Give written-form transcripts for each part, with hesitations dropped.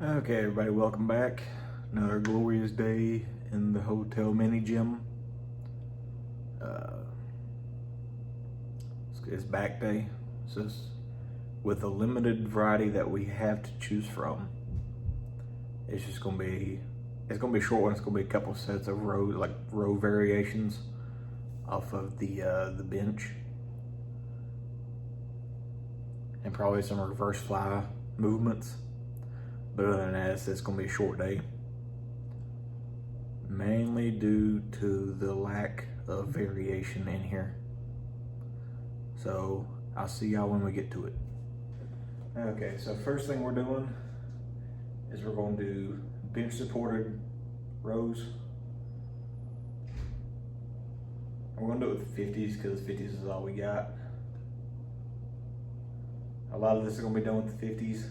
Okay, everybody, welcome back. Another glorious day in the hotel mini gym. It's back day. So with a limited variety that we have to choose from, it's gonna be a short one. It's gonna be a couple sets of row variations off of the bench, and probably some reverse fly movements. But other than that, it's gonna be a short day, mainly due to the lack of variation in here. So I'll see y'all when we get to it. Okay, so first thing we're doing is we're going to do bench supported rows. We're going to do it with the 50s because 50s is all we got. A lot of this is going to be done with the 50s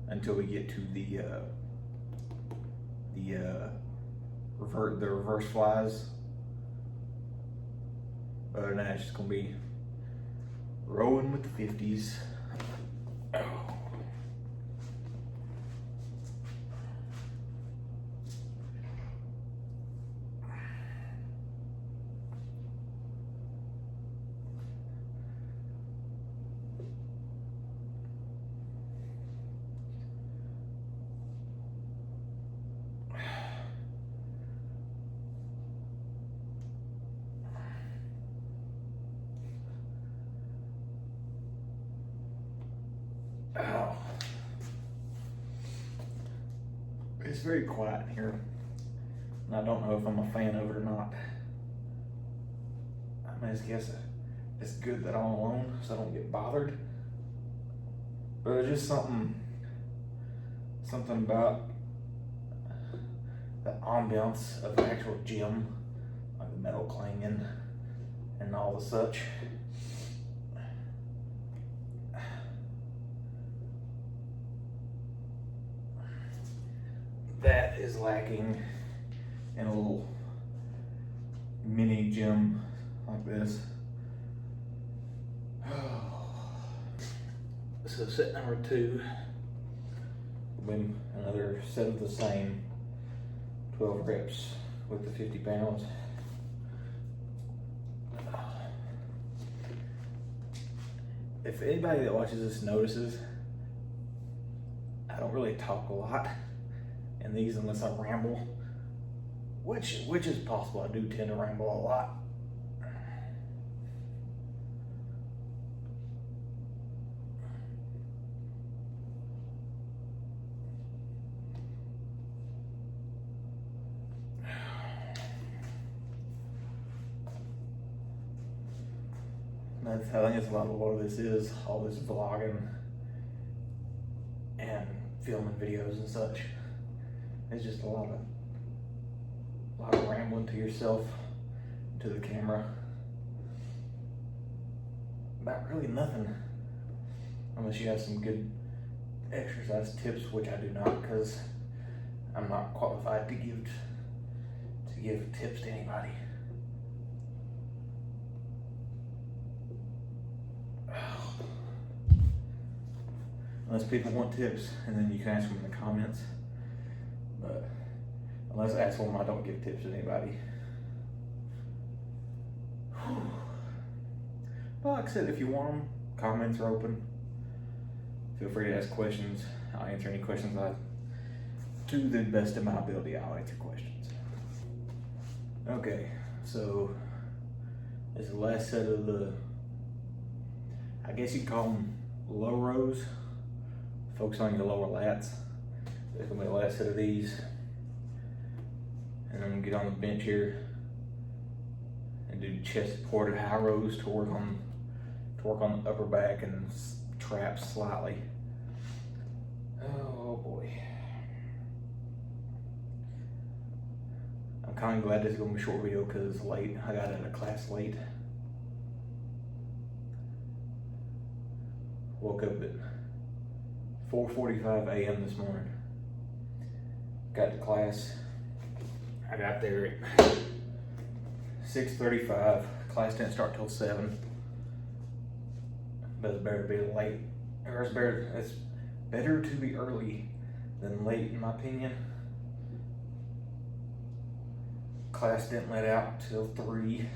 until we get to the reverse flies. Other than that, it's just going to be rowing with the 50s. It's very quiet in here, and I don't know if I'm a fan of it or not. I mean, I guess it's good that I'm alone, so I don't get bothered. But there's just something about the ambiance of the actual gym, like the metal clanging and all the such. That is lacking in a little mini gym like this. So set number 2 will be another set of the same 12 reps with the 50 pounds. If anybody that watches this notices, I don't really talk a lot in these unless I ramble, which is possible. I do tend to ramble a lot. I think that's a lot of what this is, all this vlogging and filming videos and such. It's just a lot of rambling to yourself, to the camera, about really nothing, unless you have some good exercise tips, which I do not, because I'm not qualified to give tips to anybody. Unless people want tips, and then you can ask them in the comments. But unless I ask them, I don't give tips to anybody. But like I said, if you want them, comments are open. Feel free to ask questions. I'll answer any questions to the best of my ability. I'll answer questions. Okay, so this is the last set of the, I guess you'd call them low rows. Focus on your lower lats. There's gonna be the last set of these. And I'm gonna get on the bench here and do chest supported high rows to work on the upper back and traps slightly. Oh boy. I'm kind of glad this is gonna be a short video because it's late. I got out of class late. Woke up at 4:45 a.m. this morning. Got to class. I got there at 6:35. Class didn't start till 7. But it's better to be late, or it's better to be early than late, in my opinion. Class didn't let out till 3.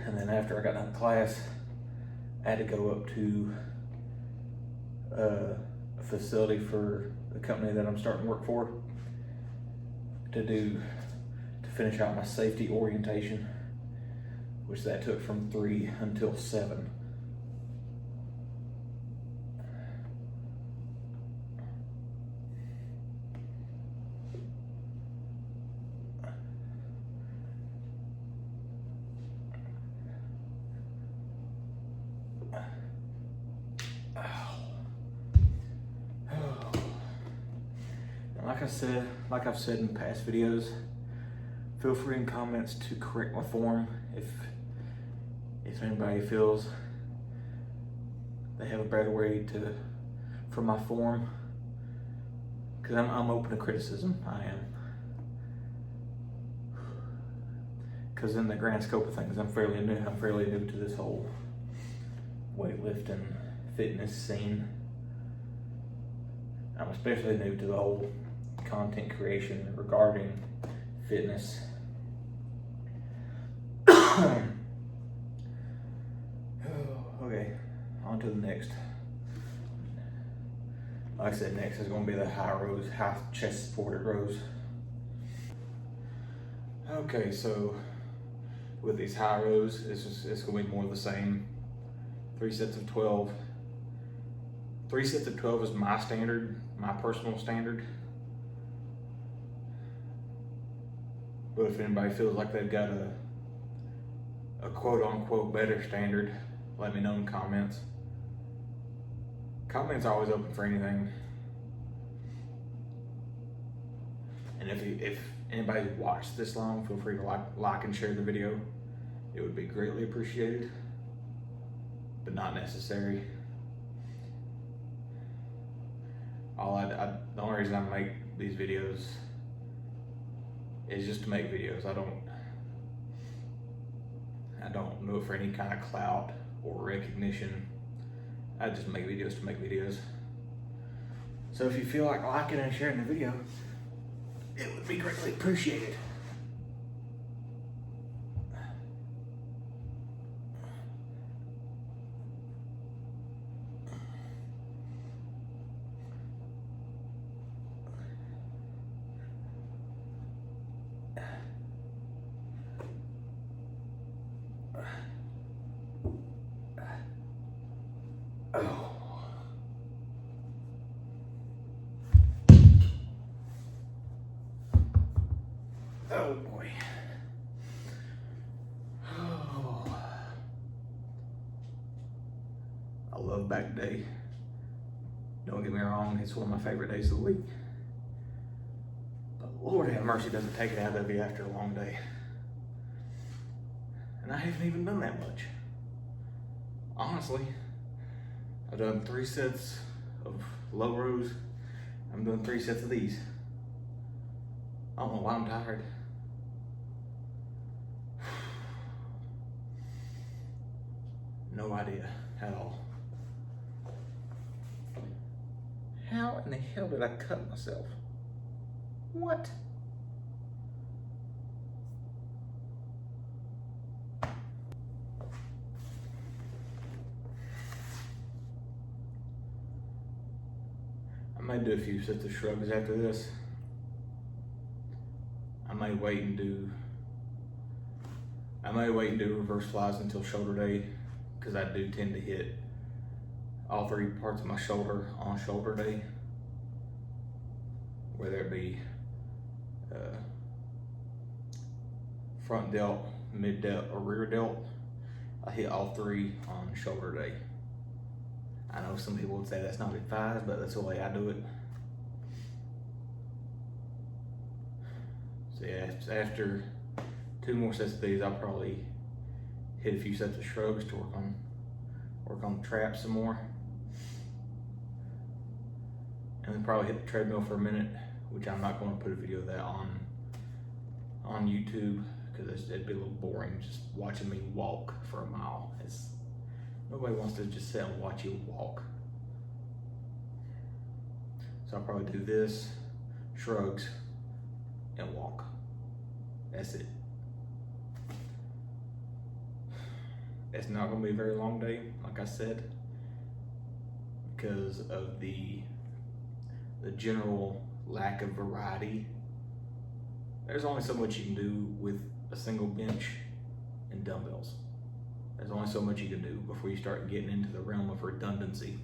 And then after I got done with class, I had to go up to a facility for the company that I'm starting to work for to finish out my safety orientation, which that took from 3 until 7. Like I've said in past videos, feel free in comments to correct my form if anybody feels they have a better way for my form, because I'm open to criticism. I am, because in the grand scope of things, I'm fairly new to this whole weightlifting fitness scene. I'm especially new to the whole content creation regarding fitness. Okay, on to the next. Like I said, next is going to be the high chest supported rows. Okay, so with these high rows, it's going to be more of the same. 3 sets of 12. 3 sets of 12 is my standard, my personal standard. But if anybody feels like they've got a quote-unquote better standard, let me know in the comments. Comments are always open for anything. And if anybody watched this long, feel free to like and share the video. It would be greatly appreciated, but not necessary. The only reason I make these videos is just to make videos. I don't do it for any kind of clout or recognition. I just make videos to make videos. So if you feel like liking and sharing the video, it would be greatly appreciated. Oh boy. Oh. I love back day. Don't get me wrong, it's one of my favorite days of the week. But Lord have mercy, doesn't take it out of you after a long day. And I haven't even done that much. Honestly, I've done 3 sets of low rows. I'm doing 3 sets of these. I don't know why I'm tired. No idea at all. How in the hell did I cut myself? What? I may do a few sets of shrugs after this. I may wait and do reverse flies until shoulder day, because I do tend to hit all 3 parts of my shoulder on shoulder day, whether it be front delt, mid delt, or rear delt. I hit all 3 on shoulder day. I know some people would say that's not advised, but that's the way I do it. So yeah, after 2 more sets of these, I'll probably hit a few sets of shrugs to work on the traps some more. And then probably hit the treadmill for a minute which I'm not going to put a video of that on YouTube because it'd be a little boring just watching me walk for a mile. Nobody wants to just sit and watch you walk. So I'll probably do this, shrugs, and walk. That's it. It's not gonna be a very long day, like I said, because of the general lack of variety. There's only so much you can do with a single bench and dumbbells. There's only so much you can do before you start getting into the realm of redundancy.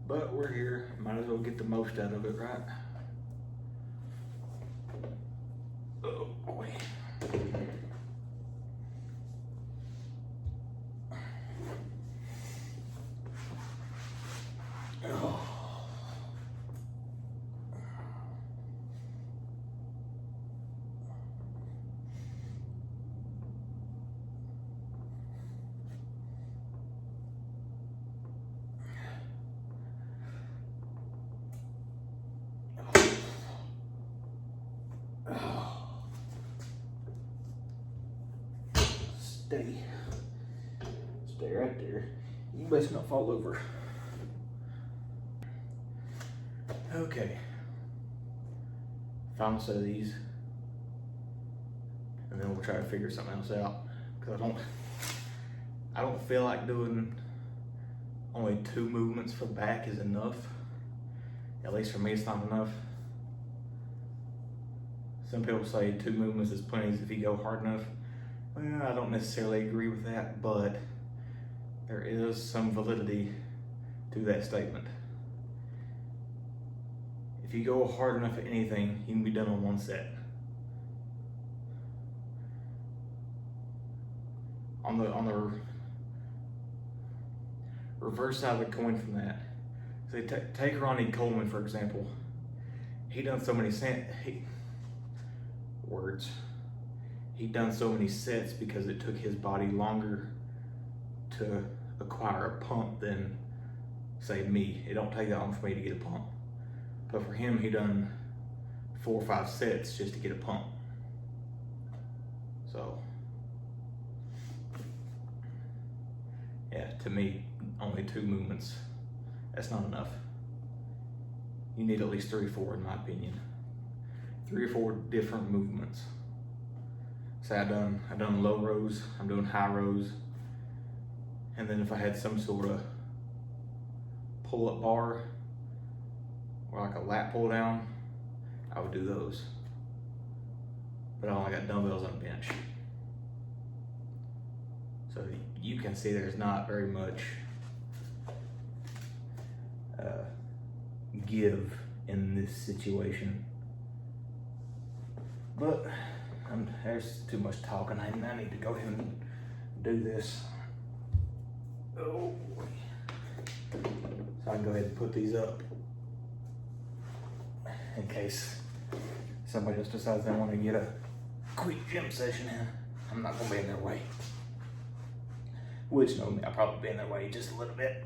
But we're here, might as well get the most out of it, right? Oh boy. Oh. Stay right there. You best not fall over. Okay. Final set of these, and then we'll try to figure something else out. Because I don't feel like doing only 2 movements for back is enough. At least for me, it's not enough. Some people say 2 movements is plenty if you go hard enough. Well, I don't necessarily agree with that, but there is some validity to that statement. If you go hard enough at anything, you can be done on 1 set. On the reverse side of the coin from that, say take Ronnie Coleman for example. He done so many He done so many sets because it took his body longer to acquire a pump than, say, me. It don't take that long for me to get a pump. But for him, he done 4 or 5 sets just to get a pump. So, yeah, to me, only 2 movements, that's not enough. You need at least 3 or 4 in my opinion. 3 or 4 different movements. Say I done low rows, I'm doing high rows, and then if I had some sort of pull-up bar or like a lat pull down, I would do those. But I only got dumbbells on a bench. So you can see there's not very much give in this situation. But there's too much talking. I need to go ahead and do this. Oh boy. So I can go ahead and put these up in case somebody else decides they want to get a quick gym session in. I'm not going to be in their way. Which, no, I'll probably be in their way just a little bit.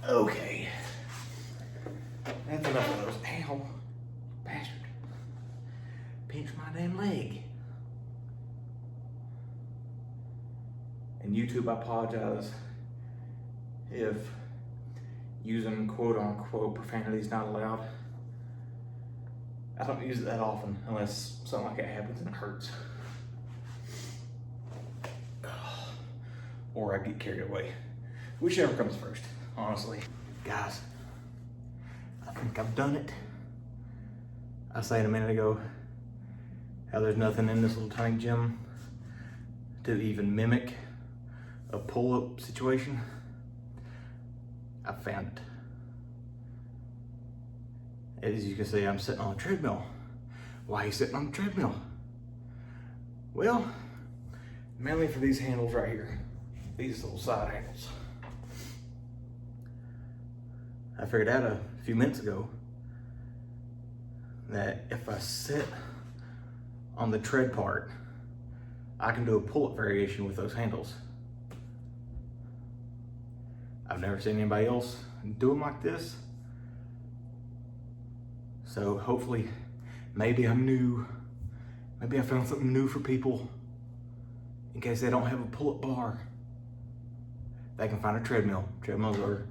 Okay. That's enough of those. Ow. Bastard. Pinched my damn leg. And YouTube, I apologize if using quote unquote profanity is not allowed. I don't use it that often unless something like that happens and it hurts. Or I get carried away. Whichever comes first, honestly. Guys, I think I've done it. I said a minute ago how there's nothing in this little tiny gym to even mimic a pull-up situation. I found it. As you can see, I'm sitting on a treadmill. Why are you sitting on the treadmill? Well, Mainly for these handles right here, these little side handles. I figured out a few minutes ago that if I sit on the tread part, I can do a pull-up variation with those handles. I've never seen anybody else do them like this. So hopefully, maybe I'm new. Maybe I found something new for people in case they don't have a pull-up bar. They can find a treadmill. Treadmills are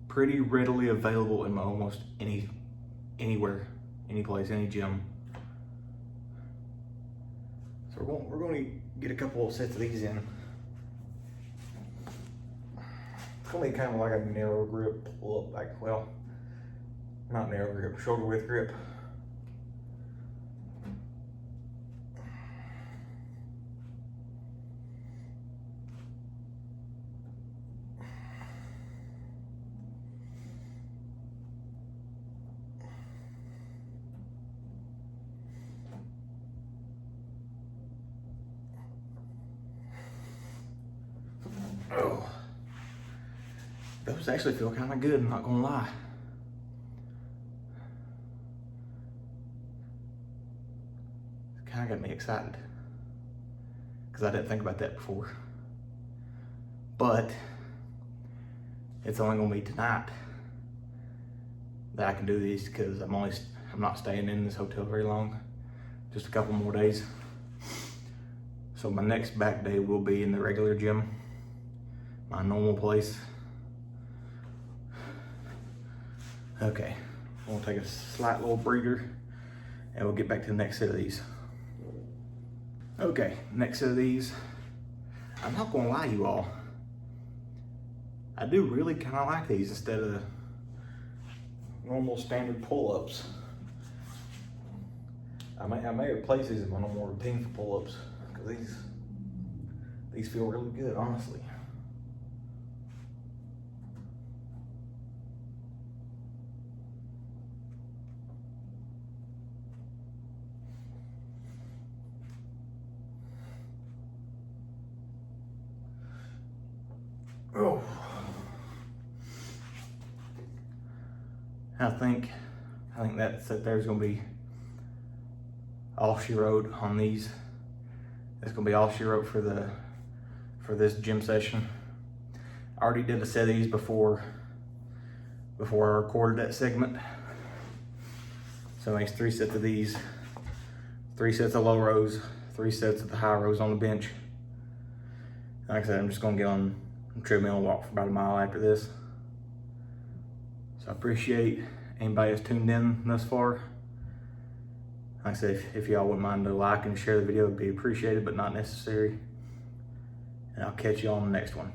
pretty readily available in almost anywhere, any place, any gym. So we're going to get a couple of sets of these in. It's going to be kind of like a narrow grip pull-up, like, well, not narrow grip, shoulder width grip. Oh, those actually feel kind of good, I'm not gonna lie. It kind of got me excited because I didn't think about that before. But it's only gonna be tonight that I can do these because I'm not staying in this hotel very long, just a couple more days. So my next back day will be in the regular gym, my normal place. Okay, we'll take a slight little breather and we'll get back to the next set of these. Okay, next set of these. I'm not gonna lie, you all, I do really kind of like these instead of normal standard pull-ups. I may replace these in my normal routine for pull-ups because these feel really good, honestly. Oh, I think that set there's gonna be all she wrote on these. It's gonna be all she wrote for this gym session. I already did a set of these before I recorded that segment. So it makes 3 sets of these, 3 sets of low rows, 3 sets of the high rows on the bench. Like I said, I'm just gonna get on the treadmill and walk for about a mile after this. So I appreciate anybody that's tuned in thus far. Like I said, if y'all wouldn't mind to like and share the video, it'd be appreciated, but not necessary. And I'll catch you on the next one.